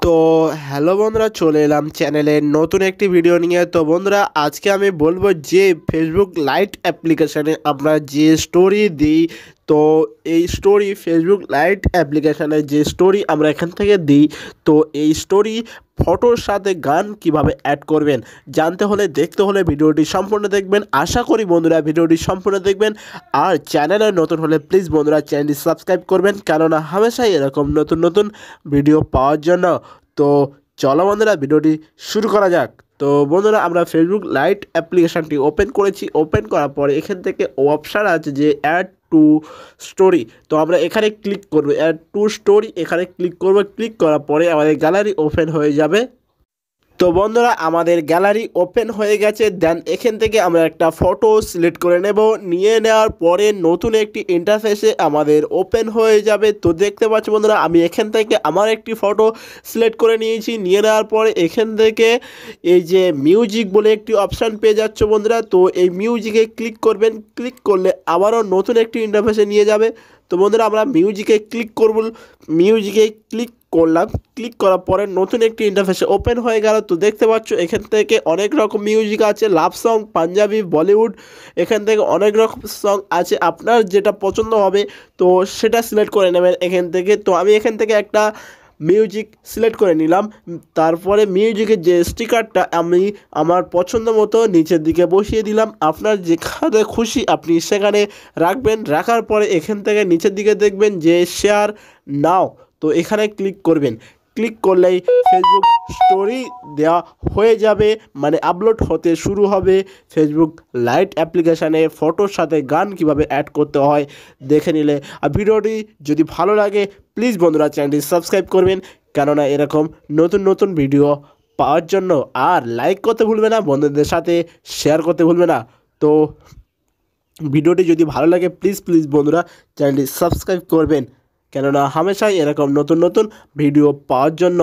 তো হ্যালো বন্ধুরা, চলে এলাম চ্যানেলে নতুন একটি ভিডিও নিয়ে। তো বন্ধুরা, আজকে আমি বলবো যে ফেসবুক লাইট অ্যাপ্লিকেশানে আমরা যে স্টোরি দিই, তো এই স্টোরি ফেসবুক লাইট অ্যাপ্লিকেশানে যে স্টোরি আমরা এখান থেকে দিই, তো এই স্টোরি ফটোর সাথে গান কিভাবে অ্যাড করবেন জানতে হলে দেখতে হলে ভিডিওটি সম্পূর্ণ দেখবেন। আশা করি বন্ধুরা ভিডিওটি সম্পূর্ণ দেখবেন। আর চ্যানেলে নতুন হলে প্লিজ বন্ধুরা চ্যানেলটি সাবস্ক্রাইব করবেন, কেননা হামেশাই এরকম নতুন নতুন ভিডিও পাওয়ার জন্য। তো চলো বন্ধুরা, ভিডিওটি শুরু করা যাক। তো বন্ধুরা, আমরা ফেসবুক লাইট অ্যাপ্লিকেশানটি ওপেন করেছি। ওপেন করার পরে এখান থেকে অপশান আছে যে অ্যাড টু স্টোরি, তো আমরা এখানে ক্লিক করবো, অ্যাড টু স্টোরি এখানে ক্লিক করবো। ক্লিক করার পরে আমাদের গ্যালারি ওপেন হয়ে যাবে। তো বন্ধুরা, আমাদের গ্যালারি ওপেন হয়ে গেছে। দেন এখান থেকে আমরা একটা ফটো সিলেক্ট করে নেব। নিয়ে নেওয়ার পরে নতুন একটি ইন্টারফেসে আমাদের ওপেন হয়ে যাবে। তো দেখতে পাচ্ছ বন্ধুরা, আমি এখান থেকে আমার একটি ফটো সিলেক্ট করে নিয়েছি। নিয়ে নেওয়ার পরে এখান থেকে এই যে মিউজিক বলে একটি অপশান পেয়ে যাচ্ছ বন্ধুরা, তো এই মিউজিকে ক্লিক করবেন। ক্লিক করলে আবারও নতুন একটি ইন্টারফেসে নিয়ে যাবে। তো বন্ধুরা, আমরা মিউজিকে ক্লিক করব। মিউজিকে ক্লিক করলাম। ক্লিক করার পরে নতুন একটি ইন্টারফেসে ওপেন হয়ে গেল। তো দেখতে পাচ্ছ এখান থেকে অনেক রকম মিউজিক আছে, লাভ সং, পাঞ্জাবি, বলিউড, এখান থেকে অনেক রকম সং আছে। আপনার যেটা পছন্দ হবে তো সেটা সিলেক্ট করে নেবেন এখান থেকে। তো আমি এখান থেকে একটা মিউজিক সিলেক্ট করে নিলাম। তারপরে মিউজিকের যে স্টিকারটা আমি আমার পছন্দ মতো নিচের দিকে বসিয়ে দিলাম। আপনার যেখানে খুশি আপনি সেখানে রাখবেন। রাখার পরে এখান থেকে নিচের দিকে দেখবেন যে শেয়ার নাও, তো এখানে ক্লিক করবেন। ক্লিক করলেই ফেসবুক স্টোরি দেওয়া হয়ে যাবে, মানে আপলোড হতে শুরু হবে। ফেসবুক লাইট অ্যাপ্লিকেশানে ফটোর সাথে গান কিভাবে অ্যাড করতে হয় দেখে নিলে। আর ভিডিওটি যদি ভালো লাগে প্লিজ বন্ধুরা চ্যানেলটি সাবস্ক্রাইব করবেন, কেননা এরকম নতুন নতুন ভিডিও পাওয়ার জন্য। আর লাইক করতে ভুলবে না, বন্ধুদের সাথে শেয়ার করতে ভুলবে না। তো ভিডিওটি যদি ভালো লাগে প্লিজ প্লিজ বন্ধুরা চ্যানেলটি সাবস্ক্রাইব করবেন, কেননা হামেশাই এরকম নতুন নতুন ভিডিও পাওয়ার জন্য।